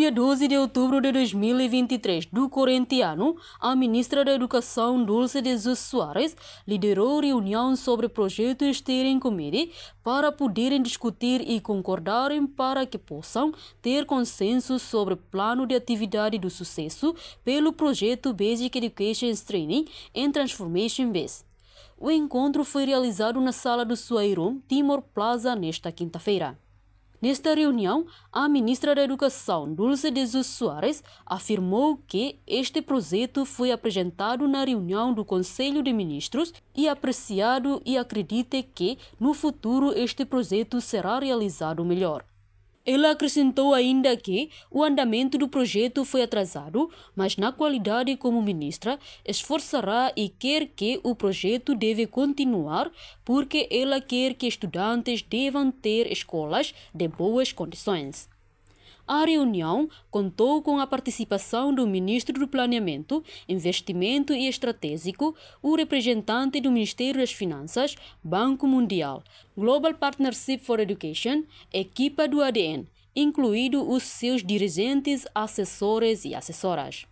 dia 12 de outubro de 2023 do corrente ano, a ministra da Educação, Dulce de Jesus Soares, liderou reunião sobre o projeto Steering Committee para poderem discutir e concordarem para que possam ter consenso sobre o plano de atividade do sucesso pelo projeto Basic Education Training and Transformation Base. O encontro foi realizado na sala do Suairum, Timor Plaza, nesta quinta-feira. Nesta reunião, a ministra da Educação, Dulce de Jesus Soares, afirmou que este projeto foi apresentado na reunião do Conselho de Ministros e apreciado e acredita que, no futuro, este projeto será realizado melhor. Ela acrescentou ainda que o andamento do projeto foi atrasado, mas na qualidade como ministra, esforçará e quer que o projeto deve continuar porque ela quer que estudantes devam ter escolas de boas condições. A reunião contou com a participação do Ministro do Planeamento, Investimento e Estratégico, o representante do Ministério das Finanças, Banco Mundial, Global Partnership for Education, equipa do ADN, incluído os seus dirigentes, assessores e assessoras.